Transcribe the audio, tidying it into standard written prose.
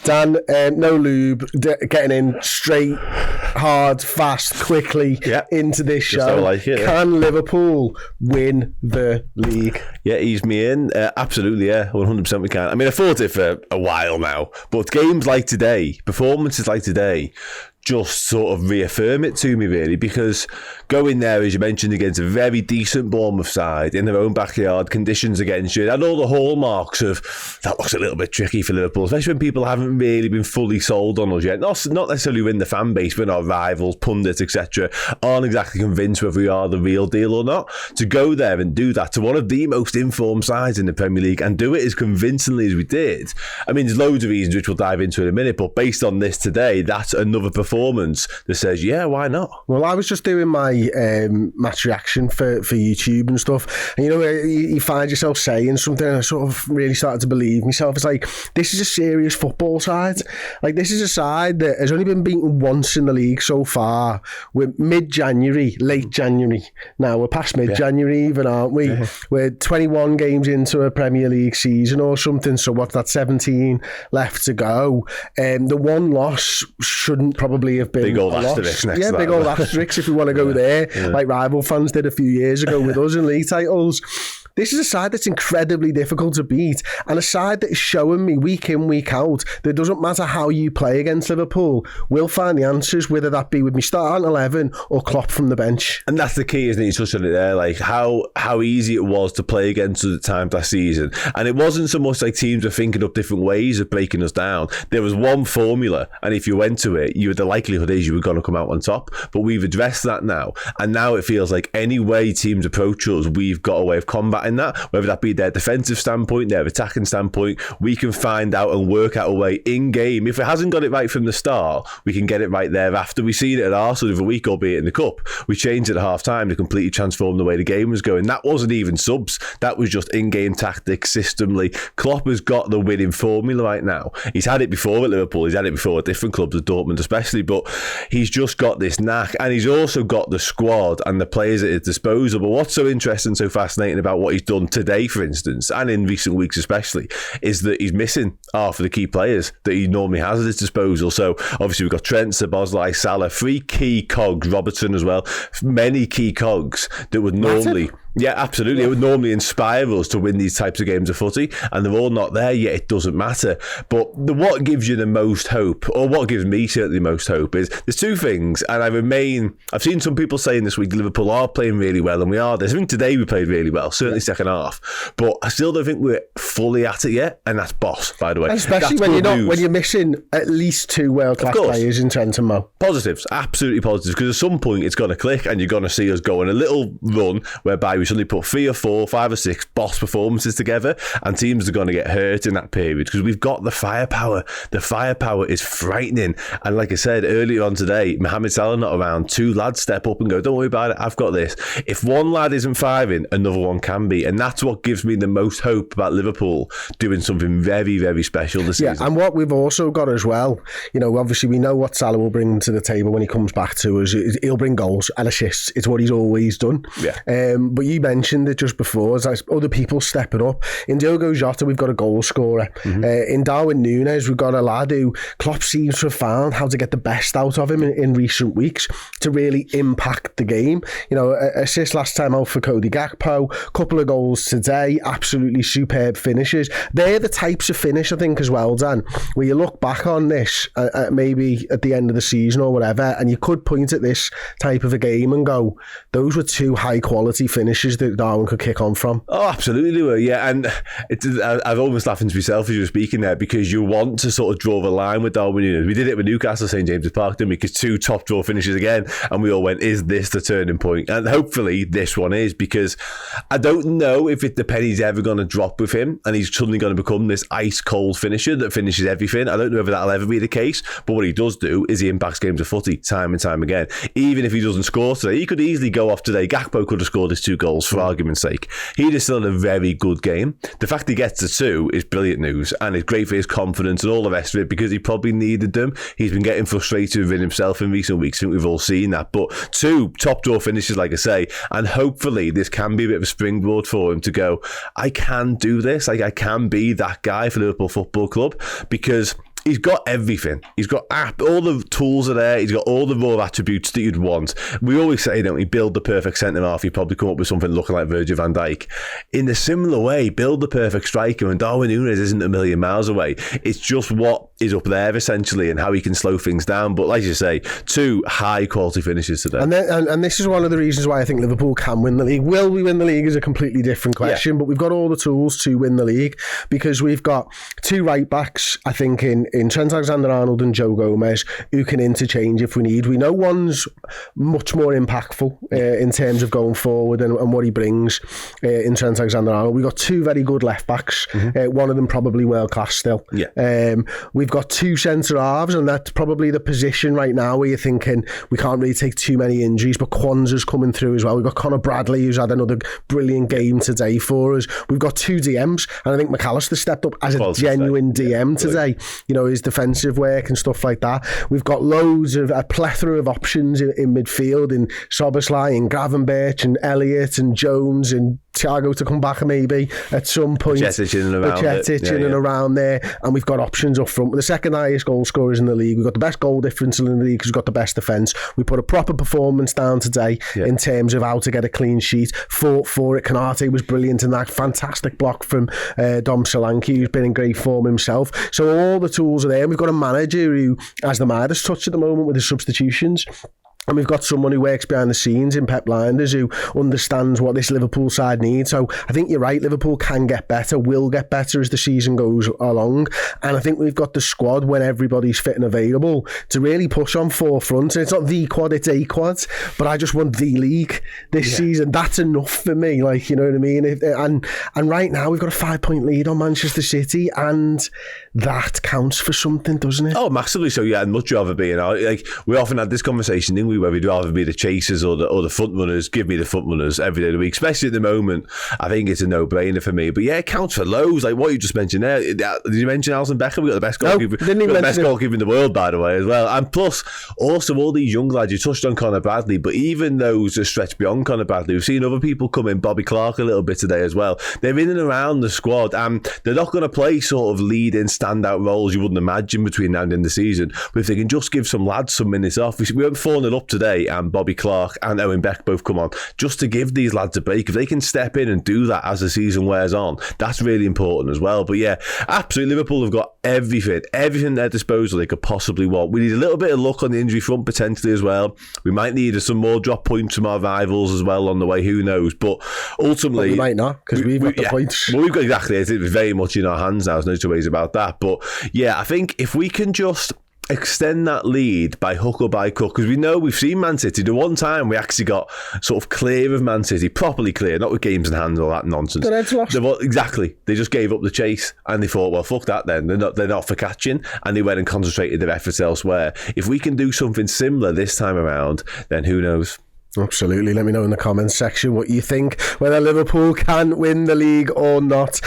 Dan, no lube, getting in straight, hard, fast, quickly into this show. Like it, Can Liverpool win the league? Yeah, ease me in. Absolutely, yeah, 100% we can. I mean, I thought it for a while now, but games like today, performances like today, just sort of reaffirm it to me, really, because going there, as you mentioned, against a very decent Bournemouth side in their own backyard, conditions against you, and all the hallmarks of that looks a little bit tricky for Liverpool, especially when people haven't really been fully sold on us yet. Not necessarily in the fan base, but our rivals, pundits, etc., aren't exactly convinced whether we are the real deal or not. To go there and do that to one of the most informed sides in the Premier League and do it as convincingly as we did, I mean, there's loads of reasons which we'll dive into in a minute, but based on this today, that's another performance that says, yeah, why not? Well, I was just doing my match reaction for YouTube and stuff, and you find yourself saying something, and I sort of really started to believe myself. It's like, this is a serious football side. Like, this is a side that has only been beaten once in the league so far. We're mid-January, late January. Now we're past mid-January even, aren't we? Yeah. We're 21 games into a Premier League season or something, so what's that, 17 left to go. The one loss shouldn't probably have been big old asterisk next to that. Big old asterisk if we want to go there, like rival fans did a few years ago with us in league titles. This is a side that's incredibly difficult to beat, and a side that is showing me week in, week out that it doesn't matter how you play against Liverpool, we'll find the answers, whether that be with me starting 11 or Klopp from the bench. And that's the key, isn't it? You touched on it there, like how easy it was to play against us at times last season. And it wasn't so much like teams were thinking up different ways of breaking us down. There was one formula, and if you went to it, the likelihood is you were going to come out on top. But we've addressed that now, and now it feels like any way teams approach us, we've got a way of combating that, whether that be their defensive standpoint, their attacking standpoint. We can find out and work out a way in game. If it hasn't got it right from the start, we can get it right thereafter. We've seen it at Arsenal the other week, albeit in the Cup. We changed it at half time to completely transform the way the game was going. That wasn't even subs, that was just in-game tactics, systemly. Klopp has got the winning formula right now. He's had it before at Liverpool, he's had it before at different clubs, at Dortmund especially, but he's just got this knack, and he's also got the squad and the players at his disposal. But what's so interesting, so fascinating about what he's done today, for instance, and in recent weeks especially, is that he's missing half of the key players that he normally has at his disposal. So obviously we've got Trent, Szoboszlai, Salah, 3 key cogs, Robertson as well, many key cogs that would normally... Yeah, absolutely. It would normally inspire us to win these types of games of footy, and they're all not there yet. It doesn't matter. But what gives you the most hope, or what gives me certainly the most hope, is there's two things, and I've seen some people saying this week Liverpool are playing really well, and we are. I think today we played really well, certainly second half, but I still don't think we're fully at it yet, and that's boss, by the way. And especially when you're missing at least 2 world-class players in Trent and Mo. Positives, absolutely positives, because at some point it's going to click, and you're going to see us go on a little run whereby we suddenly put 3 or 4, 5 or 6 boss performances together, and teams are going to get hurt in that period because we've got the firepower. The firepower is frightening, and like I said earlier on today, Mohamed Salah not around, 2 lads step up and go, don't worry about it, I've got this. If one lad isn't firing, another one can be, and that's what gives me the most hope about Liverpool doing something very, very special this season. Yeah, and what we've also got as well, obviously we know what Salah will bring to the table when he comes back to us. He'll bring goals and assists. It's what he's always done. Yeah. But you mentioned it just before, as other people stepping up. In Diogo Jota, we've got a goal scorer. In Darwin Nunez, we've got a lad who Klopp seems to have found how to get the best out of him in recent weeks to really impact the game. Assist last time out for Cody Gakpo, couple of goals today, absolutely superb finishes. They're the types of finish, I think, as well, Dan, where you look back on this maybe at the end of the season or whatever, and you could point at this type of a game and go, those were 2 high quality finishes that Darwin could kick on from. Oh, absolutely were, yeah. And I've almost laughing to myself as you were speaking there, because you want to sort of draw the line with Darwin Nunez. We did it with Newcastle St James's Park, didn't we? Because 2 top draw finishes again, and we all went, is this the turning point? And hopefully this one is, because I don't know if the penny's ever going to drop with him and he's suddenly going to become this ice cold finisher that finishes everything. I don't know whether that'll ever be the case, but what he does do is he impacts games of footy time and time again. Even if he doesn't score today, he could easily go off today. Gakpo could have scored his 2 goals, for argument's sake. He'd have still had a very good game. The fact he gets to 2 is brilliant news, and it's great for his confidence and all the rest of it, because he probably needed them. He's been getting frustrated with himself in recent weeks. I think we've all seen that. But 2 top draw finishes, like I say, and hopefully this can be a bit of a springboard for him to go, I can do this. Like, I can be that guy for Liverpool Football Club, because he's got everything. He's got all the tools are there. He's got all the raw attributes that you'd want. We always say, don't we, build the perfect centre half. You probably come up with something looking like Virgil van Dijk. In a similar way, build the perfect striker, and Darwin Nunez isn't a million miles away. It's just what is up there essentially, and how he can slow things down. But like you say, 2 high quality finishes today. And this is one of the reasons why I think Liverpool can win the league. Will we win the league is a completely different question, but we've got all the tools to win the league, because we've got 2 right backs, I think, in Trent Alexander-Arnold and Joe Gomez, who can interchange if we need. We know one's much more impactful in terms of going forward and what he brings in Trent Alexander-Arnold. We've got 2 very good left backs, one of them probably world class still. We've got 2 centre halves, and that's probably the position right now where you're thinking we can't really take too many injuries, but Kwanzaa's coming through as well. We've got Conor Bradley, who's had another brilliant game today for us. We've got 2 DMs, and I think McAllister stepped up as a genuine DM today. You know, his defensive work and stuff like that. We've got loads of a plethora of options in midfield, in Szoboszlai and Gravenberch and Elliott and Jones and Thiago to come back maybe at some point. Bajcetic in and around there, and we've got options up front. We're the second highest goal scorers in the league. We've got the best goal difference in the league because we've got the best defence. We put a proper performance down today in terms of how to get a clean sheet. Fought for it. Canate was brilliant in that. Fantastic block from Dom Solanke, who's been in great form himself. So all the tools are there. And we've got a manager who has the Midas touch at the moment with his substitutions. And we've got someone who works behind the scenes in Pep Lijnders, who understands what this Liverpool side needs. So I think you're right, Liverpool can get better, will get better as the season goes along. And I think we've got the squad, when everybody's fit and available, to really push on 4 fronts. And it's not the quad, it's a quad. But I just want the league this season. That's enough for me, like, you know what I mean? And right now we've got a 5-point lead on Manchester City, and that counts for something, doesn't it? Oh, massively so, yeah. I'd much rather be, like, we often had this conversation, didn't we, where we'd rather be the chasers or the front runners. Give me the front runners every day of the week, especially at the moment. I think it's a no-brainer for me. But yeah, it counts for loads. Like what you just mentioned there. Did you mention Alisson Becker? We got the best goalkeeper. The best goalkeeper in the world, by the way, as well. And plus, also all these young lads. You touched on Conor Bradley, but even those that stretch beyond Conor Bradley, we've seen other people come in. Bobby Clark a little bit today as well. They're in and around the squad, and they're not going to play sort of lead-in, standout roles you wouldn't imagine between now and the end of the season. But if they can just give some lads some minutes off, we went 4-0 up today, and Bobby Clark and Owen Beck both come on, just to give these lads a break. If they can step in and do that as the season wears on, that's really important as well. But yeah, absolutely, Liverpool have got everything at their disposal they could possibly want. We need a little bit of luck on the injury front potentially as well. We might need some more drop points from our rivals as well on the way, who knows. But ultimately, we might not, because we've got the points. Well, we've got exactly it. It's very much in our hands now. There's no two ways about that. But yeah, I think if we can just extend that lead by hook or by crook, because we know we've seen Man City. The one time we actually got sort of clear of Man City, properly clear, not with games in hand and all that nonsense. The Reds lost. Exactly. They just gave up the chase and they thought, well, fuck that then. They're not for catching, and they went and concentrated their efforts elsewhere. If we can do something similar this time around, then who knows? Absolutely. Let me know in the comments section what you think, whether Liverpool can win the league or not.